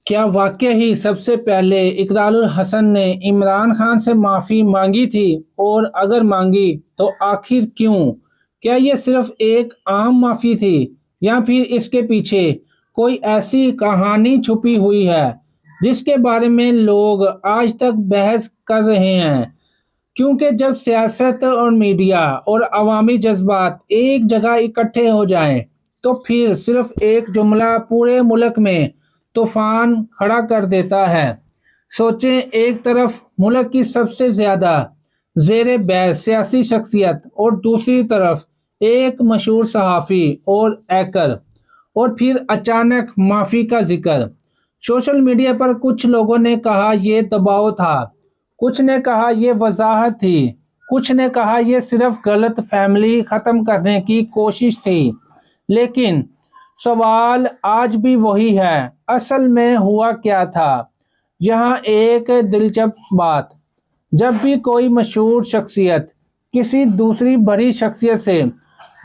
क्या वाकई ही सबसे पहले इकरारुल हसन ने इमरान खान से माफ़ी मांगी थी? और अगर मांगी तो आखिर क्यों? क्या ये सिर्फ एक आम माफ़ी थी या फिर इसके पीछे कोई ऐसी कहानी छुपी हुई है जिसके बारे में लोग आज तक बहस कर रहे हैं? क्योंकि जब सियासत और मीडिया और अवामी जज्बात एक जगह इकट्ठे हो जाएं, तो फिर सिर्फ एक जुमला पूरे मुल्क में तूफान खड़ा कर देता है। सोचें, एक तरफ मुल्क की सबसे ज्यादा जेर बहस सियासी शख्सियत और दूसरी तरफ एक मशहूर सहाफ़ी और एकर, और फिर अचानक माफ़ी का जिक्र। सोशल मीडिया पर कुछ लोगों ने कहा ये दबाव था, कुछ ने कहा ये वजाहत थी, कुछ ने कहा ये सिर्फ गलत फैमिली ख़त्म करने की कोशिश थी। लेकिन सवाल आज भी वही है, असल में हुआ क्या था? यहाँ एक दिलचस्प बात, जब भी कोई मशहूर शख्सियत किसी दूसरी बड़ी शख्सियत से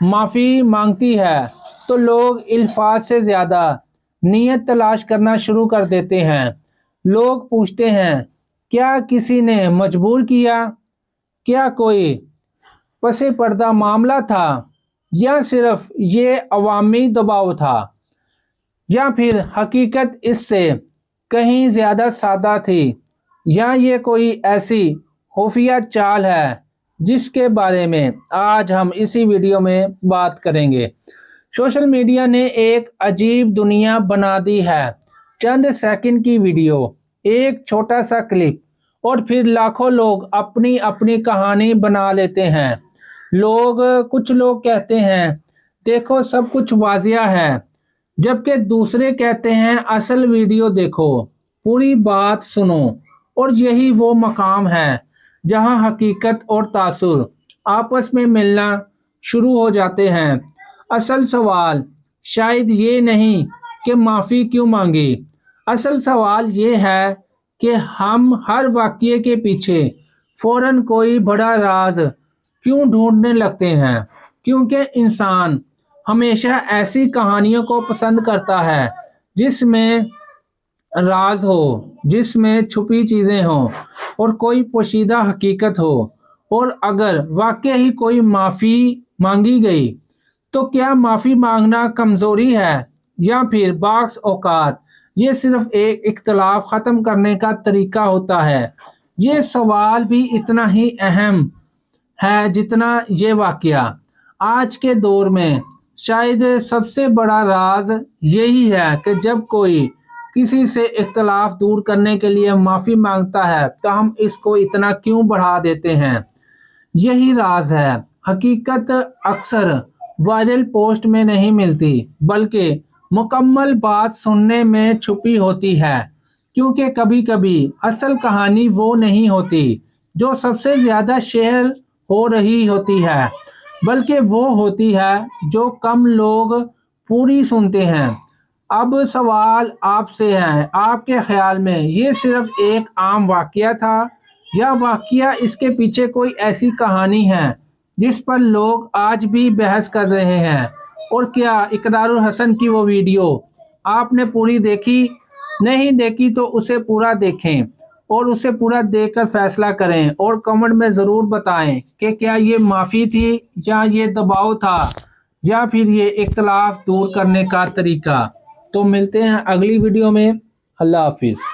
माफ़ी मांगती है तो लोग अल्फाज से ज़्यादा नीयत तलाश करना शुरू कर देते हैं। लोग पूछते हैं, क्या किसी ने मजबूर किया? क्या कोई पसे पर्दा मामला था? या सिर्फ ये अवामी दबाव था? या फिर हकीकत इससे कहीं ज़्यादा सादा थी? या ये कोई ऐसी खुफिया चाल है जिसके बारे में आज हम इसी वीडियो में बात करेंगे। सोशल मीडिया ने एक अजीब दुनिया बना दी है। चंद सेकंड की वीडियो, एक छोटा सा क्लिप, और फिर लाखों लोग अपनी अपनी कहानी बना लेते हैं। कुछ लोग कहते हैं देखो सब कुछ वाजिया है, जबकि दूसरे कहते हैं असल वीडियो देखो, पूरी बात सुनो। और यही वो मकाम है जहां हकीकत और तासुर आपस में मिलना शुरू हो जाते हैं। असल सवाल शायद ये नहीं कि माफ़ी क्यों मांगी, असल सवाल ये है कि हम हर वाक़ये के पीछे फौरन कोई बड़ा राज क्यों ढूंढने लगते हैं। क्योंकि इंसान हमेशा ऐसी कहानियों को पसंद करता है जिसमें राज हो, जिसमें छुपी चीज़ें हों और कोई पोशीदा हकीकत हो। और अगर वाकई ही कोई माफ़ी मांगी गई तो क्या माफ़ी मांगना कमज़ोरी है या फिर बाक्स औकात ये सिर्फ एक इख्तलाफ ख़त्म करने का तरीका होता है? ये सवाल भी इतना ही अहम है जितना ये वाक़या। आज के दौर में शायद सबसे बड़ा राज यही है कि जब कोई किसी से इख्तलाफ दूर करने के लिए माफ़ी मांगता है तो हम इसको इतना क्यों बढ़ा देते हैं। यही राज है। हकीकत अक्सर वायरल पोस्ट में नहीं मिलती, बल्कि मुकम्मल बात सुनने में छुपी होती है। क्योंकि कभी कभी असल कहानी वो नहीं होती जो सबसे ज़्यादा शेयर हो रही होती है, बल्कि वो होती है जो कम लोग पूरी सुनते हैं। अब सवाल आपसे है, आपके ख्याल में ये सिर्फ एक आम वाक़या था या वाक़या इसके पीछे कोई ऐसी कहानी है जिस पर लोग आज भी बहस कर रहे हैं? और क्या इकरारुल हसन की वो वीडियो आपने पूरी देखी? नहीं देखी तो उसे पूरा देखें और उसे पूरा देखकर फैसला करें, और कमेंट में ज़रूर बताएं कि क्या ये माफ़ी थी या ये दबाव था या फिर ये इख्तलाफ दूर करने का तरीका। तो मिलते हैं अगली वीडियो में। अल्लाह हाफिज़।